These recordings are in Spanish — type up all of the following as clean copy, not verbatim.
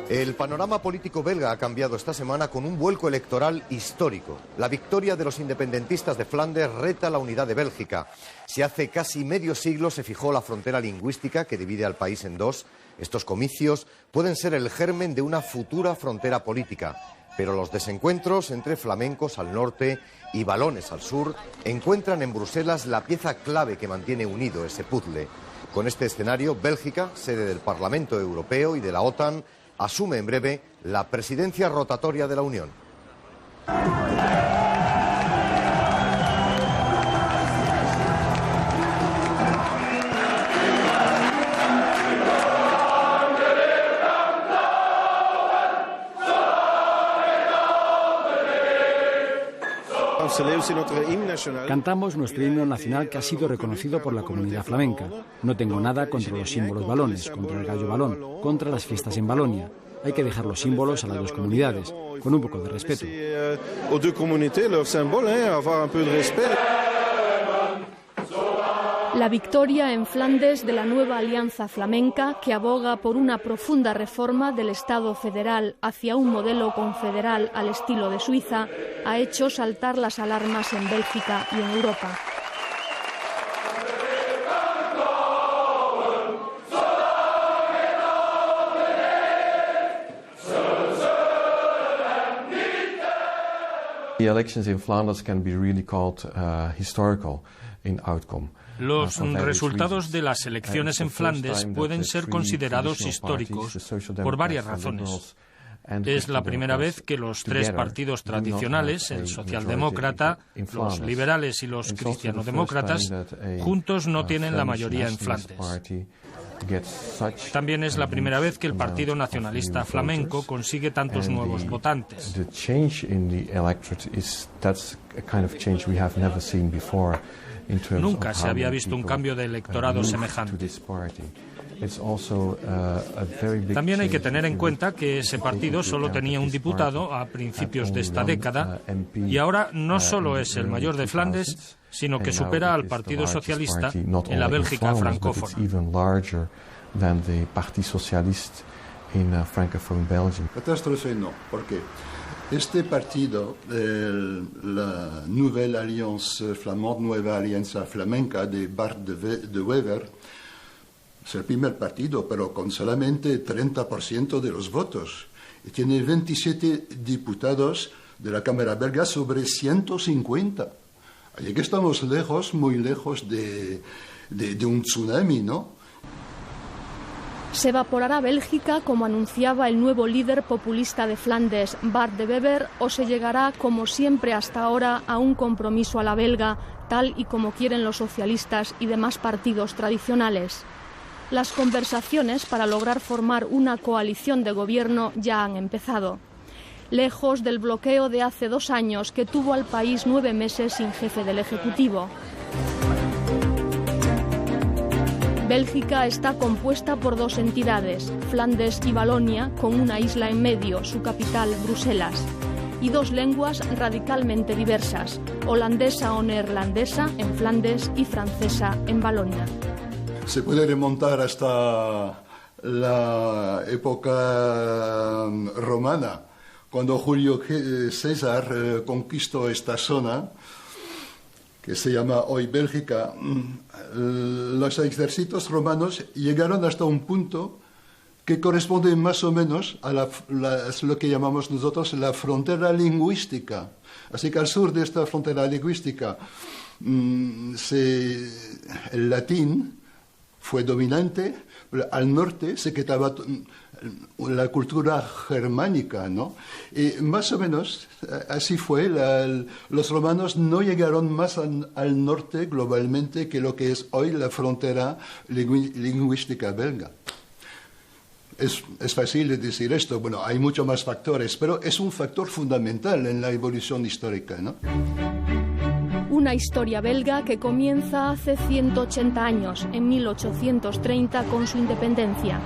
El panorama político belga ha cambiado esta semana con un vuelco electoral histórico. La victoria de los independentistas de Flandes reta la unidad de Bélgica. Si hace casi medio siglo se fijó la frontera lingüística que divide al país en dos, estos comicios pueden ser el germen de una futura frontera política. Pero los desencuentros entre flamencos al norte y valones al sur encuentran en Bruselas la pieza clave que mantiene unido ese puzzle. Con este escenario, Bélgica, sede del Parlamento Europeo y de la OTAN, asume en breve la presidencia rotatoria de la Unión. Cantamos nuestro himno nacional que ha sido reconocido por la comunidad flamenca. No tengo nada contra los símbolos balones, contra el gallo balón, contra las fiestas en Valonia. Hay que dejar los símbolos a las dos comunidades, con un poco de respeto. La victoria en Flandes de la nueva alianza flamenca, que aboga por una profunda reforma del Estado federal hacia un modelo confederal al estilo de Suiza, ha hecho saltar las alarmas en Bélgica y en Europa. The elections in Flanders can be really called historical in outcome. Los resultados de las elecciones en Flandes pueden ser considerados históricos por varias razones. Es la primera vez que los tres partidos tradicionales, el socialdemócrata, los liberales y los cristianodemócratas, juntos no tienen la mayoría en Flandes. También es la primera vez que el Partido Nacionalista Flamenco consigue tantos nuevos votantes. Nunca se había visto un cambio de electorado semejante. También hay que tener en cuenta que ese partido solo tenía un diputado a principios de esta década y ahora no solo es el mayor de Flandes, sino que supera al Partido Socialista en la Bélgica francófona. Catástrofe no, porque este partido, la Nouvelle Alliance Flamande, Nueva Alianza Flamenca de Bart de Wever, es el primer partido, pero con solamente 30% de los votos. Y tiene 27 diputados de la Cámara belga sobre 150. Así que estamos lejos, muy lejos de un tsunami, ¿no? ¿Se evaporará Bélgica, como anunciaba el nuevo líder populista de Flandes, Bart de Wever, o se llegará, como siempre hasta ahora, a un compromiso a la belga, tal y como quieren los socialistas y demás partidos tradicionales? Las conversaciones para lograr formar una coalición de gobierno ya han empezado. Lejos del bloqueo de hace 2 años que tuvo al país 9 meses sin jefe del Ejecutivo. Bélgica está compuesta por 2 entidades, Flandes y Valonia, con una isla en medio, su capital, Bruselas, y 2 lenguas radicalmente diversas, holandesa o neerlandesa en Flandes y francesa en Valonia. Se puede remontar hasta la época romana, cuando Julio César conquistó esta zona, que se llama hoy Bélgica. Los ejércitos romanos llegaron hasta un punto que corresponde más o menos a lo que llamamos nosotros la frontera lingüística. Así que al sur de esta frontera lingüística el latín fue dominante, pero al norte se quedaba la cultura germánica, ¿no? Y más o menos así fue. Los romanos no llegaron más al norte globalmente que lo que es hoy la frontera lingüística belga. Es fácil de decir esto, bueno, hay muchos más factores, pero es un factor fundamental en la evolución histórica, ¿no? Una historia belga que comienza hace 180 años, en 1830, con su independencia.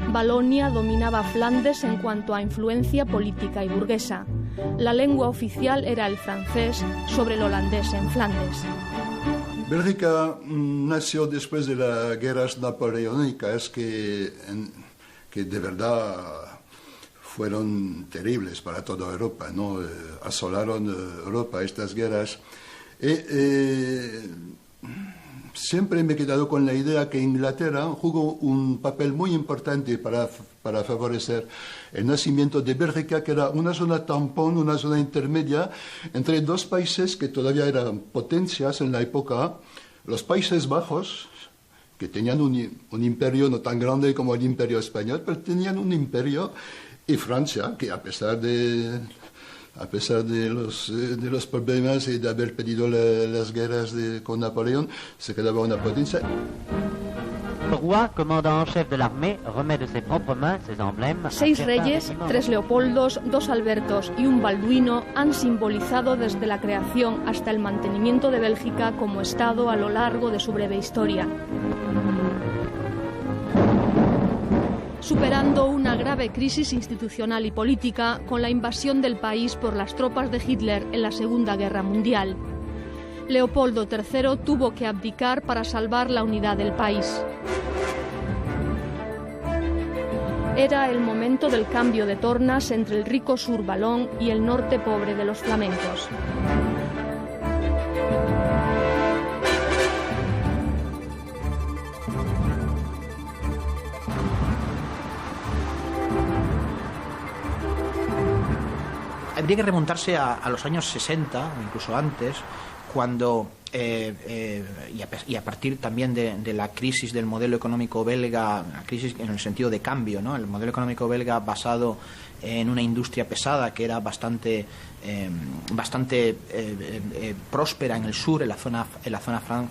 Valonia dominaba Flandes en cuanto a influencia política y burguesa. La lengua oficial era el francés sobre el holandés en Flandes. Bélgica nació después de las guerras napoleónicas que de verdad fueron terribles para toda Europa, ¿no? Asolaron Europa estas guerras. Siempre me he quedado con la idea que Inglaterra jugó un papel muy importante para favorecer el nacimiento de Bélgica, que era una zona tampón, una zona intermedia entre dos países que todavía eran potencias en la época, los Países Bajos, que tenían un imperio no tan grande como el imperio español, pero tenían un imperio, y Francia, que a pesar de los problemas y de haber perdido las guerras con Napoleón, se quedaba una potencia. Le roi, commandant en chef de l'armée, remet de ses propres mains ses emblèmes. 6 reyes, 3 Leopoldos, 2 Albertos y un Balduino han simbolizado desde la creación hasta el mantenimiento de Bélgica como Estado a lo largo de su breve historia. Superando una grave crisis institucional y política con la invasión del país por las tropas de Hitler en la Segunda Guerra Mundial. Leopoldo III tuvo que abdicar para salvar la unidad del país. Era el momento del cambio de tornas entre el rico sur valón y el norte pobre de los flamencos. Habría que remontarse a los años 60, o incluso antes, cuando, y a partir también de la crisis del modelo económico belga, la crisis en el sentido de cambio, ¿no? El modelo económico belga basado en una industria pesada que era bastante próspera en el sur, en la zona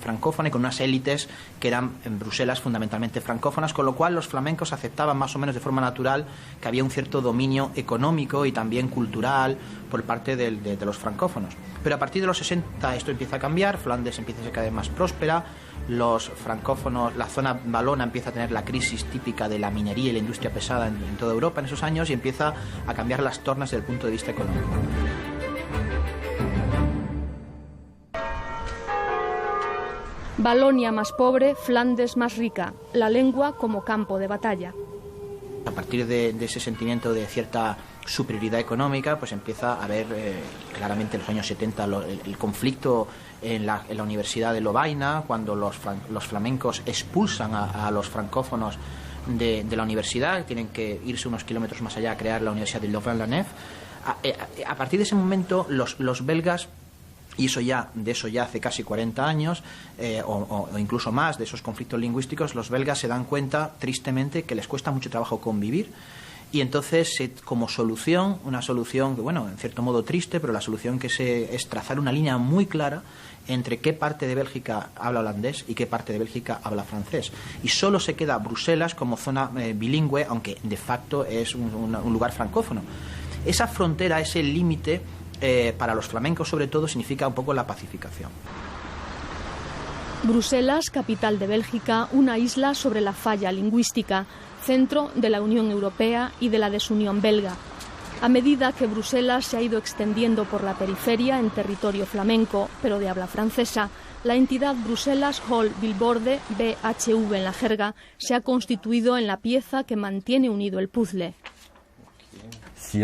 francófona, y con unas élites que eran en Bruselas fundamentalmente francófonas, con lo cual los flamencos aceptaban más o menos de forma natural que había un cierto dominio económico y también cultural por parte de los francófonos. Pero a partir de los 60 esto empieza a cambiar, Flandes empieza a ser cada vez más próspera, los francófonos, la zona valona empieza a tener la crisis típica de la minería y la industria pesada en toda Europa en esos años, y empieza a cambiar las tornas desde el punto de vista económico. Valonia más pobre, Flandes más rica, la lengua como campo de batalla. A partir de ese sentimiento de cierta superioridad económica, pues empieza a haber claramente en los años 70 el conflicto en la Universidad de Lovaina, cuando los flamencos expulsan a los francófonos de la universidad, tienen que irse unos kilómetros más allá a crear la Universidad de Louvain-la-Neuve. A partir de ese momento los belgas, y de eso ya hace casi 40 años, o incluso más, de esos conflictos lingüísticos, los belgas se dan cuenta, tristemente, que les cuesta mucho trabajo convivir, y entonces, como solución, una solución que, bueno, en cierto modo triste, pero la solución es trazar una línea muy clara entre qué parte de Bélgica habla holandés y qué parte de Bélgica habla francés. Y solo se queda Bruselas como zona bilingüe, aunque de facto es un lugar francófono. Esa frontera, ese límite, para los flamencos sobre todo, significa un poco la pacificación. Bruselas, capital de Bélgica, una isla sobre la falla lingüística, centro de la Unión Europea y de la desunión belga. A medida que Bruselas se ha ido extendiendo por la periferia en territorio flamenco, pero de habla francesa, la entidad Bruselas Hall Vilvoorde, BHV en la jerga, se ha constituido en la pieza que mantiene unido el puzzle. Si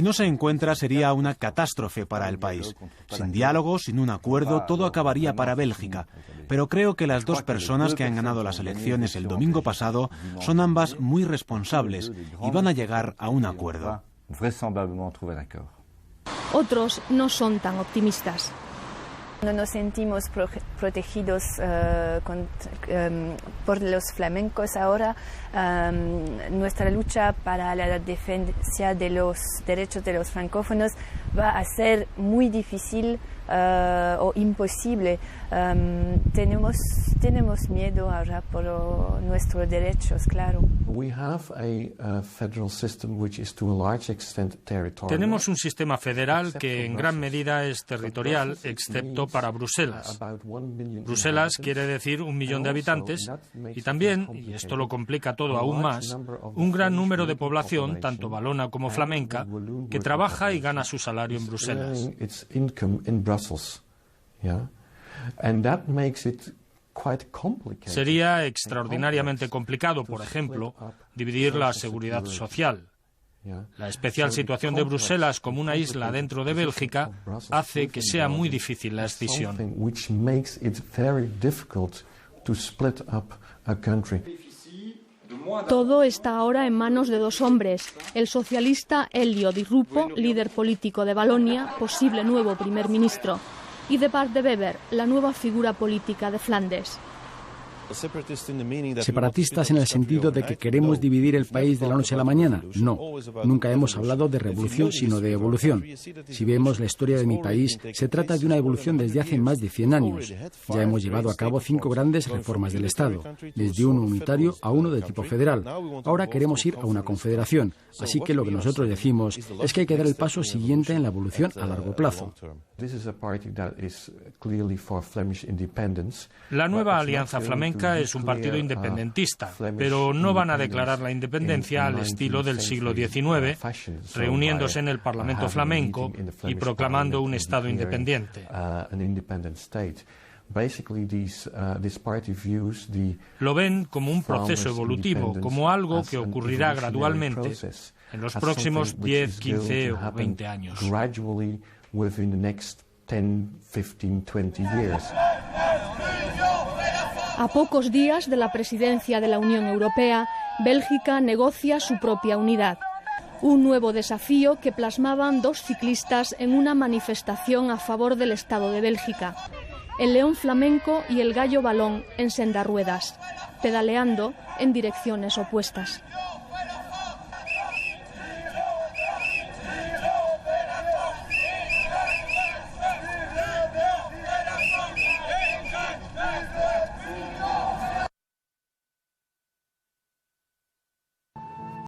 no se encuentra, sería una catástrofe para el país. Sin diálogo, sin un acuerdo, todo acabaría para Bélgica. Pero creo que las dos personas que han ganado las elecciones el domingo pasado son ambas muy responsables y van a llegar a un acuerdo. Otros no son tan optimistas. No nos sentimos protegidos por los flamencos ahora. Nuestra lucha para la defensa de los derechos de los francófonos va a ser muy difícil o imposible. Tenemos miedo ahora por nuestros derechos, claro. Tenemos un sistema federal que en gran medida es territorial, excepto para Bruselas. Bruselas quiere decir 1 millón de habitantes y también, y esto lo complica todo aún más, un gran número de población, tanto valona como flamenca, que trabaja y gana su salario en Bruselas. Sería extraordinariamente complicado, por ejemplo, dividir la seguridad social. La especial situación de Bruselas como una isla dentro de Bélgica hace que sea muy difícil la escisión. Todo está ahora en manos de dos hombres, el socialista Elio Di Rupo, líder político de Valonia, posible nuevo primer ministro, y de Bart de Wever, la nueva figura política de Flandes. Separatistas en el sentido de que queremos dividir el país de la noche a la mañana. No, nunca hemos hablado de revolución, sino de evolución. Si vemos la historia de mi país, se trata de una evolución desde hace más de 100 años. Ya hemos llevado a cabo 5 grandes reformas del Estado, desde uno unitario a uno de tipo federal. Ahora queremos ir a una confederación, así que lo que nosotros decimos es que hay que dar el paso siguiente en la evolución a largo plazo. La nueva Alianza Flamenca es un partido independentista, pero no van a declarar la independencia al estilo del siglo XIX, reuniéndose en el Parlamento flamenco y proclamando un Estado independiente. Lo ven como un proceso evolutivo, como algo que ocurrirá gradualmente en los próximos 10, 15 o 20 años. A pocos días de la presidencia de la Unión Europea, Bélgica negocia su propia unidad. Un nuevo desafío que plasmaban dos ciclistas en una manifestación a favor del Estado de Bélgica. El león flamenco y el gallo balón en sendarruedas, pedaleando en direcciones opuestas.